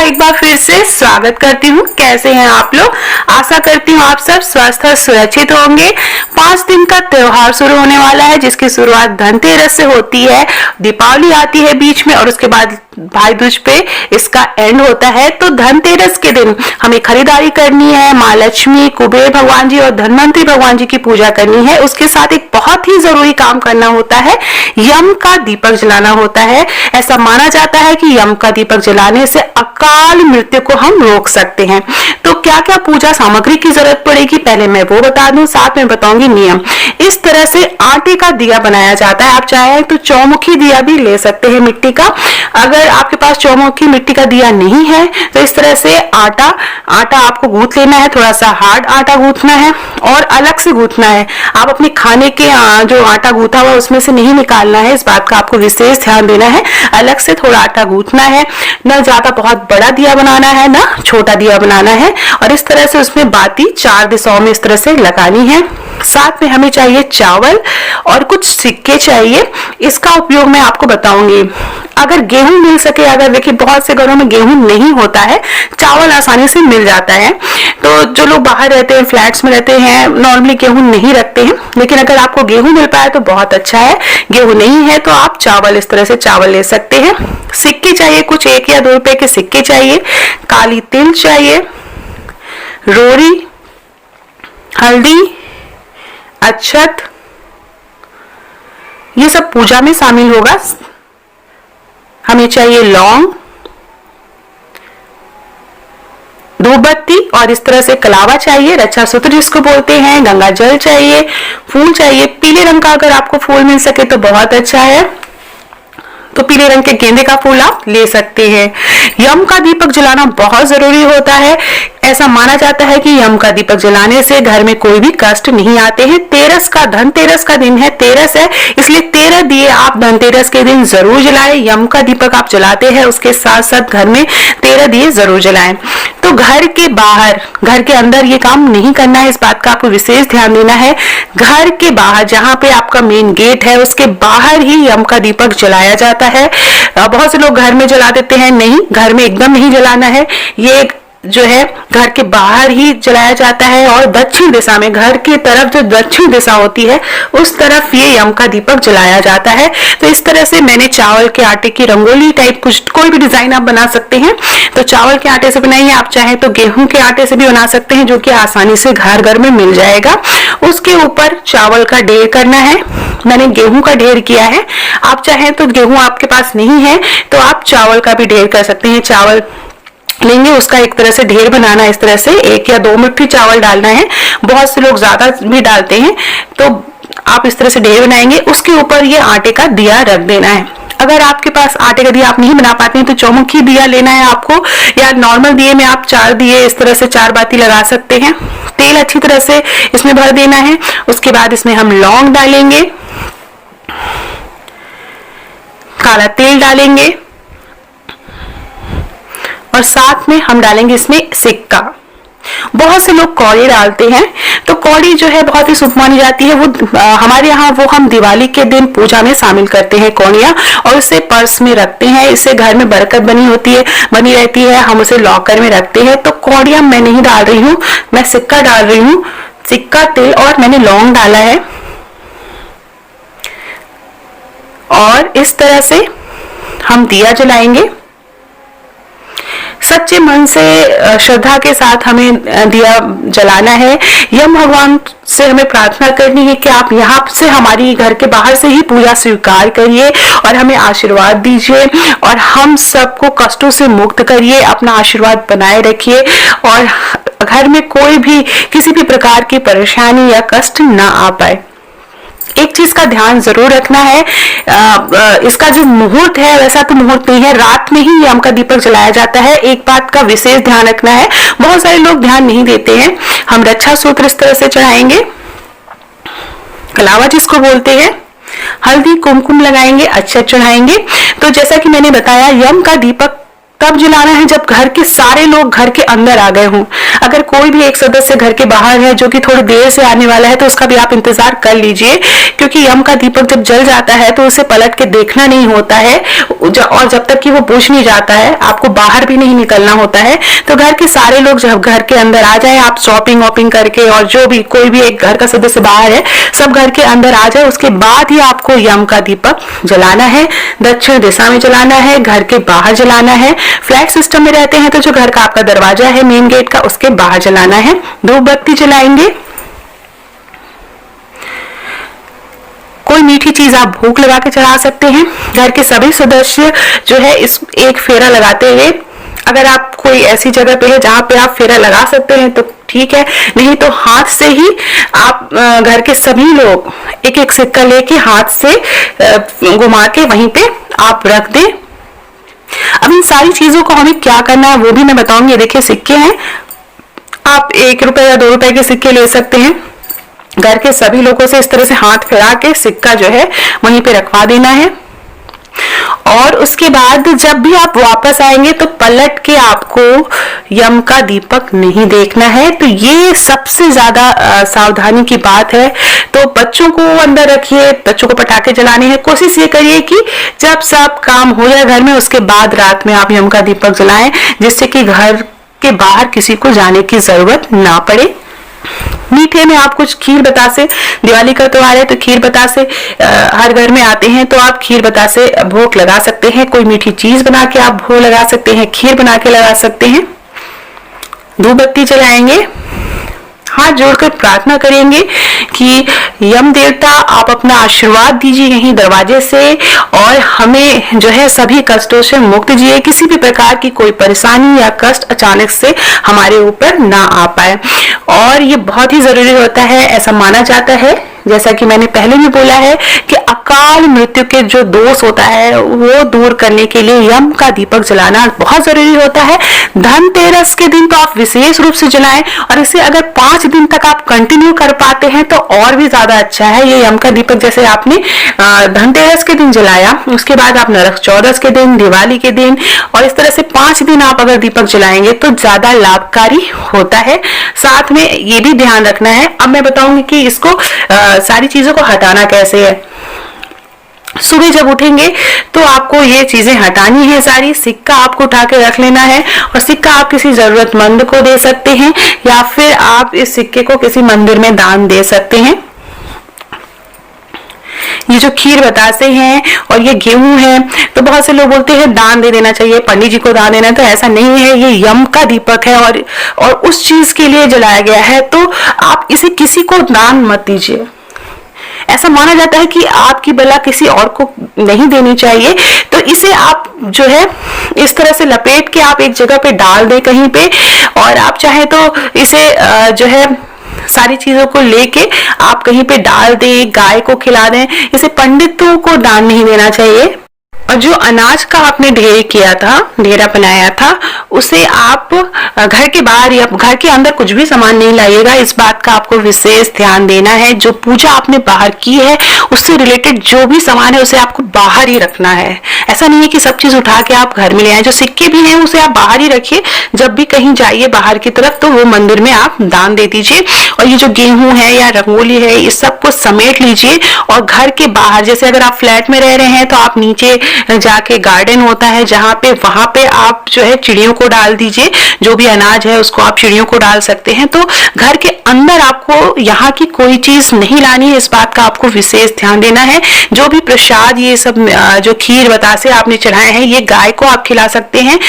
एक बार फिर से स्वागत करती हूँ। कैसे हैं आप लोग? आशा करती हूँ आप सब स्वस्थ और सुरक्षित होंगे। 5 दिन का त्योहार शुरू होने वाला है, जिसकी शुरुआत धनतेरस से होती है, दीपावली आती है बीच में और उसके बाद भाई दूज पे इसका एंड होता है। तो धनतेरस के दिन हमें खरीदारी करनी है, माँ लक्ष्मी, कुबेर भगवान जी और धनवंतरी भगवान जी की पूजा करनी है। उसके साथ एक बहुत ही जरूरी काम करना होता है, यम का दीपक जलाना होता है। ऐसा माना जाता है कि यम का दीपक जलाने से अकाल मृत्यु को हम रोक सकते हैं। तो क्या क्या पूजा सामग्री की जरूरत पड़ेगी, पहले मैं वो बता दूं, साथ में बताऊंगी नियम। इस तरह से आटे का दिया बनाया जाता है। आप चाहे तो चौमुखी दिया भी ले सकते हैं मिट्टी का। अगर आपके पास चौमुखी मिट्टी का दिया नहीं है तो इस तरह से आटा आपको गूंथ लेना है, थोड़ा सा हार्ड आटा गूंथना है और अलग से गूंथना है। आप अपने खाने के जो आटा गूंथा हुआ उसमें से नहीं निकालना है, इस बात का आपको विशेष ध्यान देना है। अलग से थोड़ा आटा गूंथना है, न ज्यादा बहुत बड़ा दिया बनाना है ना छोटा दिया बनाना है। और इस तरह से उसमें बाती 4 दिशाओं में इस तरह से लगानी है। साथ में हमें चाहिए चावल और कुछ सिक्के चाहिए। इसका उपयोग मैं आपको बताऊंगी। अगर गेहूं मिल सके, अगर देखिए बहुत से घरों में गेहूं नहीं होता है, चावल आसानी से मिल जाता है। तो जो लोग बाहर रहते हैं, फ्लैट्स में रहते हैं, नॉर्मली गेहूं नहीं रखते हैं, लेकिन अगर आपको गेहूं मिल पाए तो बहुत अच्छा है। गेहूं नहीं है तो आप चावल, इस तरह से चावल ले सकते हैं। सिक्के चाहिए, कुछ 1 या 2 रुपए के सिक्के चाहिए। काली तिल चाहिए, रोरी, हल्दी, अक्षत, ये सब पूजा में शामिल होगा। हमें चाहिए लौंग, धूप बत्ती और इस तरह से कलावा चाहिए, रक्षा सूत्र जिसको बोलते हैं, गंगा जल चाहिए, फूल चाहिए। पीले रंग का अगर आपको फूल मिल सके तो बहुत अच्छा है, तो पीले रंग के गेंदे का फूल आप ले सकते हैं। यम का दीपक जलाना बहुत जरूरी होता है। ऐसा माना जाता है कि यम का दीपक जलाने से घर में कोई भी कष्ट नहीं आते हैं। धनतेरस का दिन है, तेरस है, इसलिए 13 दिए आप धनतेरस के दिन जरूर जलाएं। यम का दीपक आप जलाते हैं, उसके साथ साथ घर में 13 दिए जरूर जलाएं। तो घर के बाहर, घर के अंदर ये काम नहीं करना है, इस बात का आपको विशेष ध्यान देना है। घर के बाहर जहाँ पे आपका मेन गेट है, उसके बाहर ही यम का दीपक जलाया जाता है। बहुत से लोग घर में जला देते हैं, नहीं, घर में एकदम नहीं जलाना है। ये जो है घर के बाहर ही जलाया जाता है और दक्षिण दिशा में, घर की तरफ जो दक्षिण दिशा होती है उस तरफ ये यम का दीपक जलाया जाता है। तो इस तरह से मैंने चावल के आटे की रंगोली टाइप कुछ कोई भी डिजाइन आप बना सकते हैं। तो चावल के आटे से बनाइए, आप चाहे तो गेहूं के आटे से भी बना सकते हैं, जो कि आसानी से घर घर में मिल जाएगा। उसके ऊपर चावल का ढेर करना है। मैंने गेहूं का ढेर किया है, आप चाहे तो गेहूं आपके पास नहीं है तो आप चावल का भी ढेर कर सकते हैं। चावल लेंगे, उसका एक तरह से ढेर बनाना है, इस तरह से 1 या 2 मुट्ठी चावल डालना है। बहुत से लोग ज्यादा भी डालते हैं, तो आप इस तरह से ढेर बनाएंगे। उसके ऊपर ये आटे का दिया रख देना है। अगर आपके पास आटे का दिया आप नहीं बना पाते हैं तो चौमुखी दिया लेना है आपको, या नॉर्मल दिए में आप 4 दिए इस तरह से 4 बाती लगा सकते हैं। तेल अच्छी तरह से इसमें भर देना है। उसके बाद इसमें हम लौंग डालेंगे, काला तेल डालेंगे और साथ में हम डालेंगे इसमें सिक्का। बहुत से लोग कौड़ी डालते हैं, तो कौड़ी जो है बहुत ही शुभ मानी जाती है। वो हमारे यहाँ वो हम दिवाली के दिन पूजा में शामिल करते हैं कौड़ियाँ, और उसे पर्स में रखते हैं। इससे घर में बरकत बनी रहती है। हम उसे लॉकर में रखते हैं। तो कौड़ियाँ मैं नहीं डाल रही हूँ, मैं सिक्का डाल रही हूँ। सिक्का, तिल और मैंने लौंग डाला है। और इस तरह से हम दिया जलाएंगे। सच्चे मन से, श्रद्धा के साथ हमें दिया जलाना है। यम भगवान से हमें प्रार्थना करनी है कि आप यहाँ से, हमारी घर के बाहर से ही पूजा स्वीकार करिए और हमें आशीर्वाद दीजिए और हम सबको कष्टों से मुक्त करिए। अपना आशीर्वाद बनाए रखिए और घर में कोई भी किसी भी प्रकार की परेशानी या कष्ट ना आ पाए। एक चीज का ध्यान जरूर रखना है, इसका जो मुहूर्त है वैसा तो मुहूर्त नहीं है, रात में ही यम का दीपक जलाया जाता है। एक बात का विशेष ध्यान रखना है, बहुत सारे लोग ध्यान नहीं देते हैं। हम रक्षा सूत्र इस तरह से चढ़ाएंगे, कलावा जिसको बोलते हैं, हल्दी कुमकुम लगाएंगे, अक्षत चढ़ाएंगे। तो जैसा कि मैंने बताया, यम का दीपक तब जलाना है जब घर के सारे लोग घर के अंदर आ गए हों। अगर कोई भी एक सदस्य घर के बाहर है जो कि थोड़ी देर से आने वाला है तो उसका भी आप इंतजार कर लीजिए, क्योंकि यम का दीपक जब जल जाता है तो उसे पलट के देखना नहीं होता है, और जब तक कि वो बुझ नहीं जाता है आपको बाहर भी नहीं निकलना होता है। तो घर के सारे लोग जब घर के अंदर आ जाए, आप शॉपिंग वॉपिंग करके, और जो भी कोई भी एक घर का सदस्य बाहर है सब घर के अंदर आ जाए, उसके बाद ही आपको यम का दीपक जलाना है। दक्षिण दिशा में जलाना है, घर के बाहर जलाना है। फ्लैट सिस्टम में रहते हैं तो जो घर का आपका दरवाजा है मेन गेट का, उसके बाहर जलाना है। धूप बत्ती जलाएंगे। कोई मीठी चीज आप भूख लगा के चढ़ा सकते हैं। घर के सभी सदस्य जो है इस एक फेरा लगाते हुए, अगर आप कोई ऐसी जगह पे है जहां पे आप फेरा लगा सकते हैं तो ठीक है, नहीं तो हाथ से ही आप घर के सभी लोग एक एक सिक्का लेके हाथ से घुमा के वहीं पे आप रख दें। अब इन सारी चीजों को हमें क्या करना है वो भी मैं बताऊंगी। देखिए सिक्के हैं, आप 1 रुपए या 2 रुपए के सिक्के ले सकते हैं। घर के सभी लोगों से इस तरह से हाथ फिरा के सिक्का जो है वहीं पे रखवा देना है, और उसके बाद जब भी आप वापस आएंगे तो पलट के आपको यम का दीपक नहीं देखना है। तो ये सबसे ज्यादा सावधानी की बात है। तो बच्चों को अंदर रखिए, बच्चों को पटाखे जलाने हैं, कोशिश ये करिए कि जब सब काम हो जाए घर में उसके बाद रात में आप यम का दीपक जलाएं, जिससे कि घर के बाहर किसी को जाने की जरूरत ना पड़े। मीठे में आप कुछ खीर बतासे, दिवाली का त्योहार है तो खीर बतासे हर घर में आते हैं, तो आप खीर बतासे भोग लगा सकते हैं। कोई मीठी चीज बना के आप भोग लगा सकते हैं, खीर बना के लगा सकते हैं। धूप बत्ती जलाएंगे, हाथ जोड़कर प्रार्थना करेंगे कि यम देवता आप अपना आशीर्वाद दीजिए यहीं दरवाजे से, और हमें जो है सभी कष्टों से मुक्त जिए, किसी भी प्रकार की कोई परेशानी या कष्ट अचानक से हमारे ऊपर ना आ पाए। और ये बहुत ही जरूरी होता है, ऐसा माना जाता है, जैसा कि मैंने पहले भी बोला है कि अकाल मृत्यु के जो दोष होता है वो दूर करने के लिए यम का दीपक जलाना बहुत जरूरी होता है। धनतेरस के दिन तो आप विशेष रूप से जलाएं, और इसे अगर 5 दिन तक आप कंटिन्यू कर पाते हैं तो और भी ज्यादा अच्छा है। ये यम का दीपक जैसे आपने धनतेरस के दिन जलाया, उसके बाद आप नरक चौदस के दिन, दिवाली के दिन, और इस तरह से 5 दिन आप अगर दीपक जलाएंगे तो ज्यादा लाभकारी होता है। साथ में ये भी ध्यान रखना है, अब मैं बताऊंगी कि इसको सारी चीजों को हटाना कैसे है। सुबह जब उठेंगे तो आपको ये चीजें हटानी है सारी। सिक्का आपको उठा के रख लेना है, और सिक्का आप किसी जरूरतमंद को दे सकते हैं, या फिर आप इस सिक्के को किसी मंदिर में दान दे सकते हैं। ये जो खीर बतासे हैं और ये गेहूं है, तो बहुत से लोग बोलते हैं दान दे देना चाहिए, पंडित जी को दान देना, तो ऐसा नहीं है। ये यम का दीपक है और उस चीज के लिए जलाया गया है, तो आप इसे किसी को दान मत दीजिए। ऐसा माना जाता है कि आपकी बला किसी और को नहीं देनी चाहिए। तो इसे आप जो है इस तरह से लपेट के आप एक जगह पे डाल दें कहीं पे, और आप चाहे तो इसे जो है सारी चीजों को लेके आप कहीं पे डाल दें, गाय को खिला दें। इसे पंडितों को दान नहीं देना चाहिए। और जो अनाज का आपने ढेर किया था, ढेरा बनाया था, उसे आप घर के बाहर या घर के अंदर कुछ भी सामान नहीं लाइएगा। इस बात का आपको विशेष ध्यान देना है। जो पूजा आपने बाहर की है उससे रिलेटेड जो भी सामान है उसे आपको बाहर ही रखना है। ऐसा नहीं है कि सब चीज उठा के आप घर में ले आए। जो सिक्के भी हैं उसे आप बाहर ही रखिए। जब भी कहीं जाइए बाहर की तरफ तो वो मंदिर में आप दान दे दीजिए। और ये जो गेहूं है या रंगोली है, इस सबको समेट लीजिए। और घर के बाहर, जैसे अगर आप फ्लैट में रह रहे हैं तो आप नीचे जाके गार्डन होता है जहाँ पे, वहां पे आप जो है चिड़ियों को डाल दीजिए। जो भी अनाज है उसको आप चिड़ियों को डाल सकते हैं। तो घर के अंदर आपको यहाँ की कोई चीज नहीं लानी है, इस बात का आपको विशेष ध्यान देना है। जो भी प्रसाद, ये सब जो खीर बतासे आपने चढ़ाए हैं, ये गाय को आप खिला सकते हैं,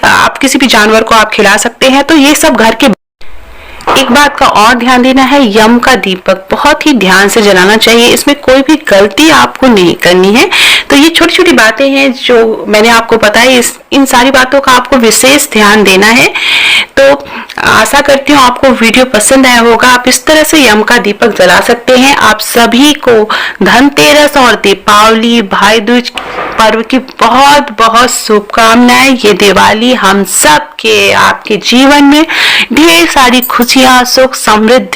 आप किसी भी जानवर को आप खिला सकते हैं। तो ये सब घर के। एक बात का और ध्यान देना है, यम का दीपक बहुत ही ध्यान से जलाना चाहिए। इसमें कोई भी गलती आपको नहीं करनी है। तो ये छोटी छोटी बातें हैं जो मैंने आपको बताई, इन सारी बातों का आपको विशेष ध्यान देना है। तो आशा करती हूँ आपको वीडियो पसंद आया होगा। आप इस तरह से यम का दीपक जला सकते हैं। आप सभी को धनतेरस और दीपावली, भाई दूज पर्व की बहुत बहुत शुभकामनाएं। ये दिवाली हम सब के, आपके जीवन में ढेर सारी खुशियां, सुख, समृद्धि